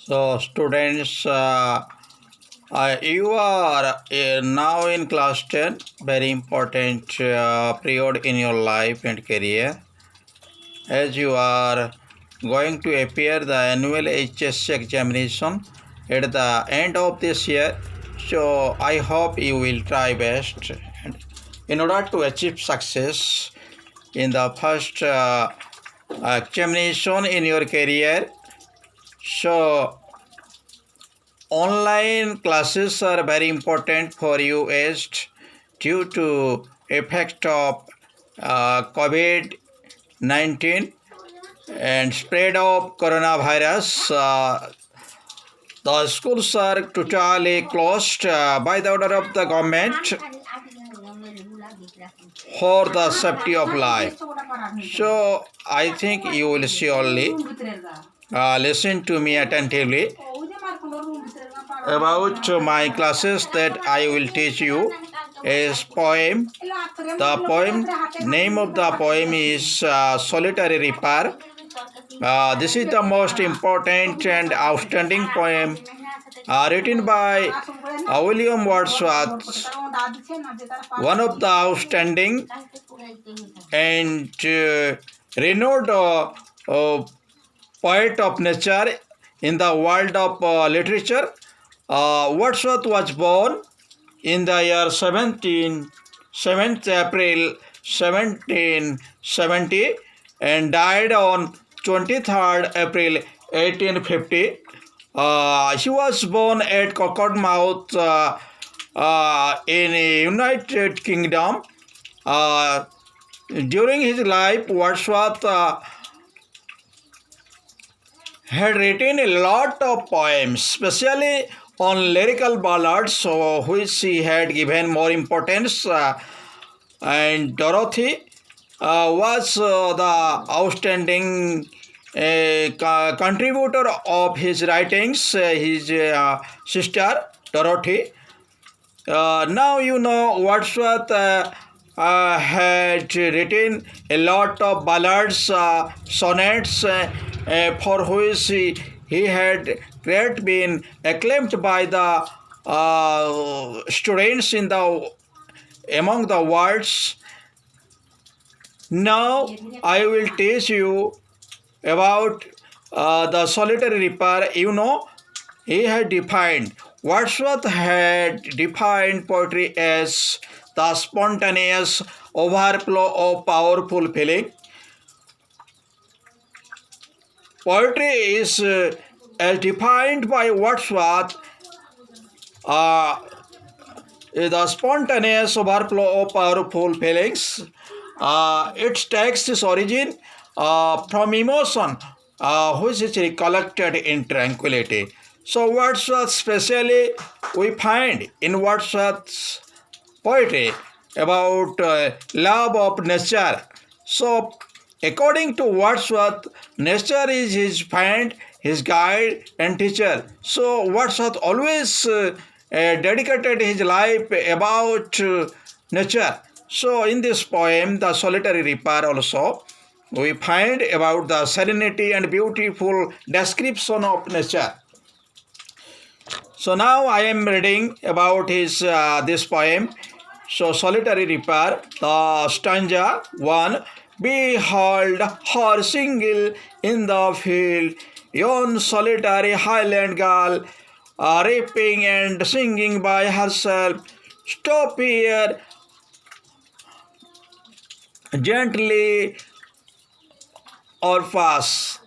So, students, you are now in class 10, very important period in your life and career, as you are going to appear the annual HSC examination at the end of this year. So, I hope you will try best and in order to achieve success in the first examination in your career. So, online classes are very important for you as due to effect of COVID-19 and spread of coronavirus. The schools are totally closed by the order of the government for the safety of life. So I think you will surely listen to me attentively about my classes that I will teach you is poem. The poem name of the poem is Solitary Reaper. This is the most important and outstanding poem written by William Wordsworth, one of the outstanding and renowned poet of nature in the world of literature. Wordsworth was born in the year 7th April 1770 and died on 23rd April 1850. He was born at Cockermouth in United Kingdom. During his life, Wordsworth had written a lot of poems, especially on lyrical ballads, which he had given more importance. And Dorothy was the outstanding contributor of his writings, his sister Dorothy. Now you know Wordsworth had written a lot of ballads, sonnets, for which he had great been acclaimed by the students in the among the words. Now I will teach you about the solitary reaper. You know, he had defined, Wordsworth had defined poetry as the spontaneous overflow of powerful feeling. Poetry is as defined by Wordsworth, the spontaneous overflow of powerful feelings. It takes its origin from emotion, which is recollected in tranquility. So Wordsworth, specially, we find in Wordsworth's poetry about love of nature. So, according to Wordsworth, nature is his friend, his guide, and teacher. So, Wordsworth always dedicated his life about nature. So, in this poem, The Solitary Reaper, also, we find about the serenity and beautiful description of nature. So now I am reading about his this poem. So Solitary Reaper, the stanza 1. Behold her single in the field, yon solitary highland girl, reaping and singing by herself. Stop here gently or pass.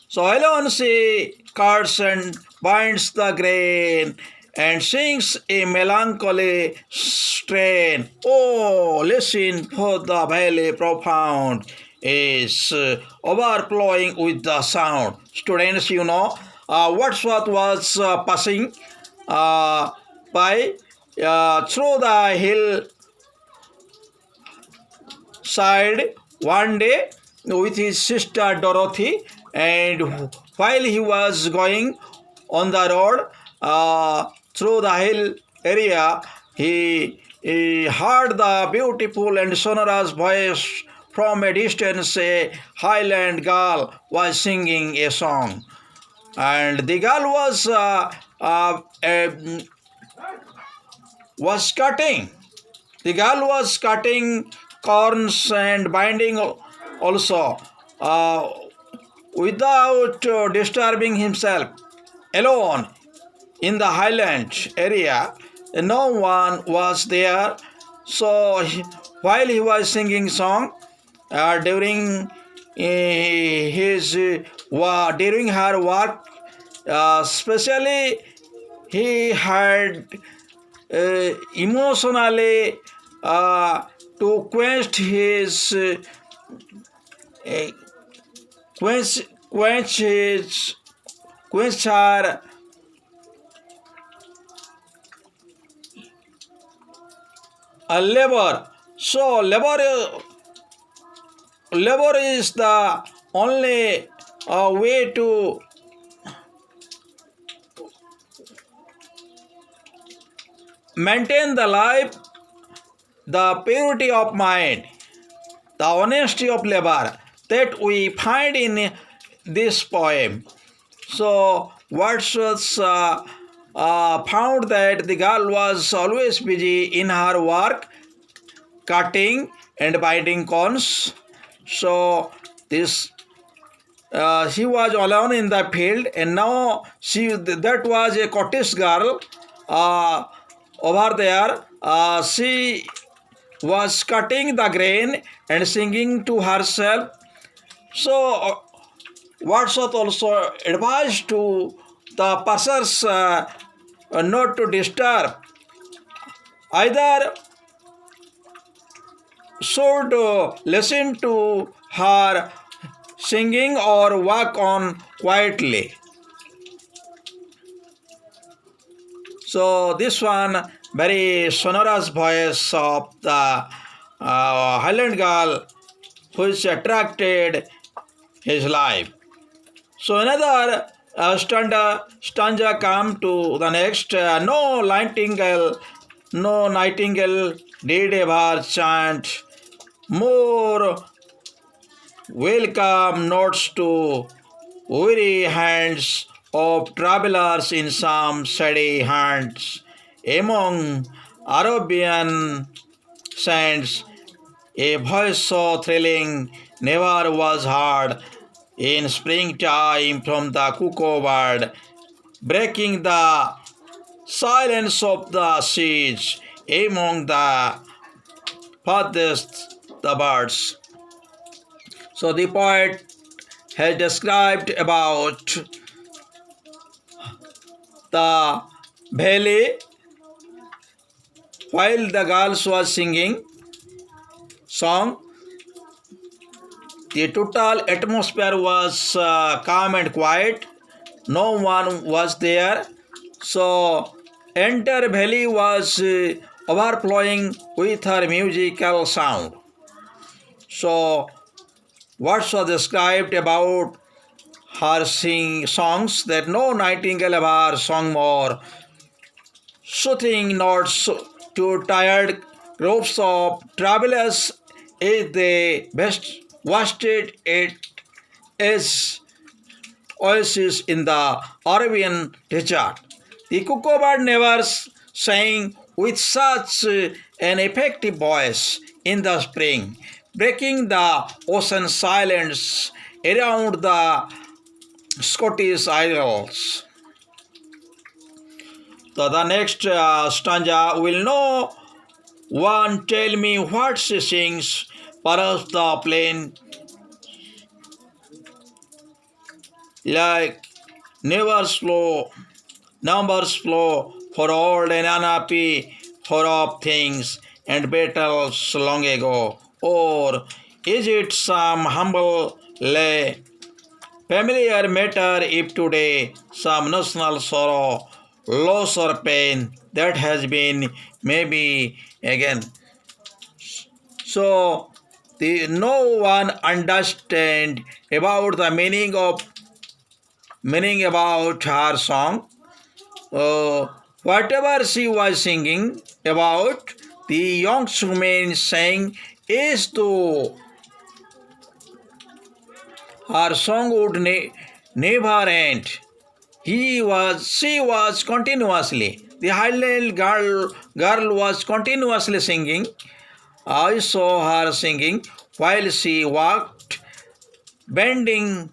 So alone she cuts and binds the grain and sings a melancholy strain. Oh, listen, for the valley profound is overflowing with the sound. Students, you know, Wordsworth was passing by through the hillside one day with his sister Dorothy, and while he was going on the road through the hill area, he heard the beautiful and sonorous voice from a distance. A highland girl was singing a song. and the girl was cutting. The girl was cutting corns and binding also without disturbing himself alone in the highland area. No one was there. So while he was singing song during during her work, especially he had emotionally to quench his uh, quench his quench her labor. So labor is the only way to maintain the life, the purity of mind, the honesty of labor that we find in this poem. So Wordsworth found that the girl was always busy in her work, cutting and binding corns. So this she was alone in the field, and now that was a Scottish girl over there. She was cutting the grain and singing to herself. So Wordsworth also advised to the passers not to disturb, either should listen to her singing or walk on quietly. So this one very sonorous voice of the Highland girl which attracted his life. So another stanza come to the next. No nightingale did ever chant more welcome notes to weary hands of travelers in some shady haunts among Arabian sands. A voice so thrilling never was heard in springtime from the cuckoo bird, breaking the silence of the seas among the farthest the birds. So the poet has described about the valley while the girls was singing song. The total atmosphere was calm and quiet. No one was there. So entire valley was overflowing with her musical sound. So what was described about her sing songs that no nightingale ever sung more, soothing notes to tired groups of travelers as they best wasted it as oasis in the Arabian desert. The cuckoo bird never sang with such an effective voice in the spring, breaking the ocean silence around the Scottish Isles. So the next stanza will no one tell me what she sings, perhaps the plain like numbers flow for old and unhappy for of things and battles long ago, or is it some humble lay familiar matter if today some national sorrow, loss or pain that has been maybe again. So no one understand about the meaning about her song. Whatever she was singing about, the young woman sang is to her song would never end. She was continuously. The Highland girl was continuously singing. I saw her singing while she walked, bending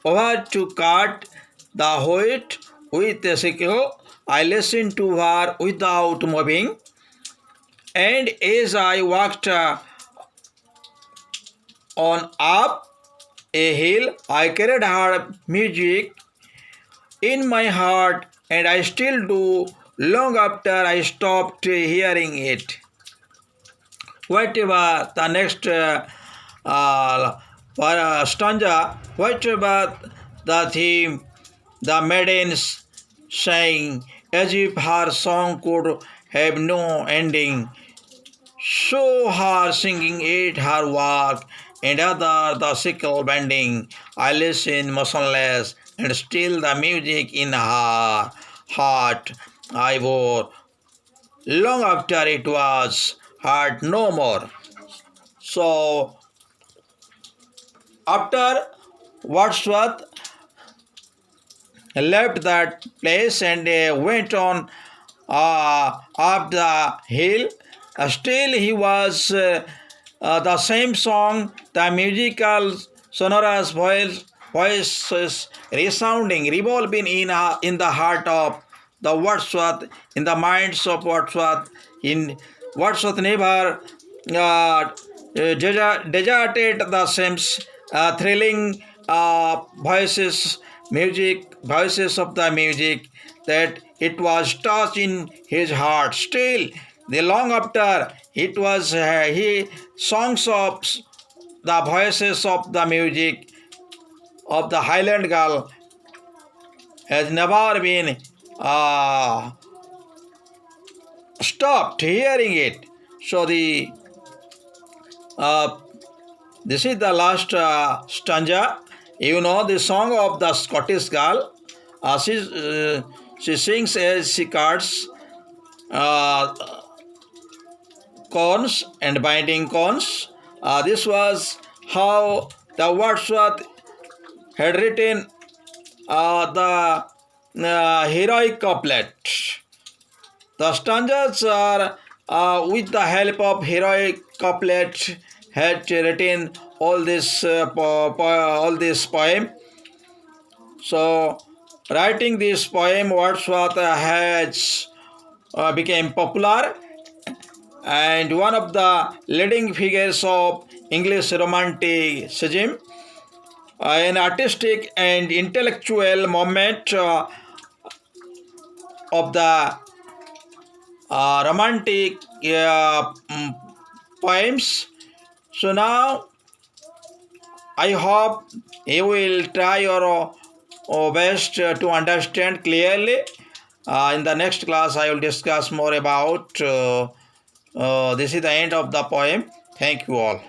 over to cut the wheat with a sickle. I listened to her without moving, and as I walked on up a hill, I carried her music in my heart, and I still do long after I stopped hearing it. Whatever the next stanza, whatever the theme, the maidens sang as if her song could have no ending. So her singing ate her work, and other the sickle bending. I listened motionless, and still the music in her heart I bore. Long after it was heard no more. So after Wordsworth left that place and went on up the hill. Still, he was the same song, the musical sonorous voices resounding, revolving in the heart of the Wordsworth, in the minds of Wordsworth. In Wordsworth never deserted the same thrilling voices of the music that it was touched in his heart. Still, the long after it was he songs of the voices of the music of the Highland girl has never been stopped hearing it. So uh, this is the last stanza. You know the song of the Scottish girl. She sings as she cuts uh, corns and binding corns. This was how the Wordsworth had written the heroic couplet. The stanzas are, with the help of heroic couplet, had written all this poem. So, writing this poem, Wordsworth has became popular and one of the leading figures of English Romanticism, an artistic and intellectual movement of the romantic poems. So now I hope you will try your best to understand clearly. In the next class, I will discuss more about. This is the end of the poem. Thank you all.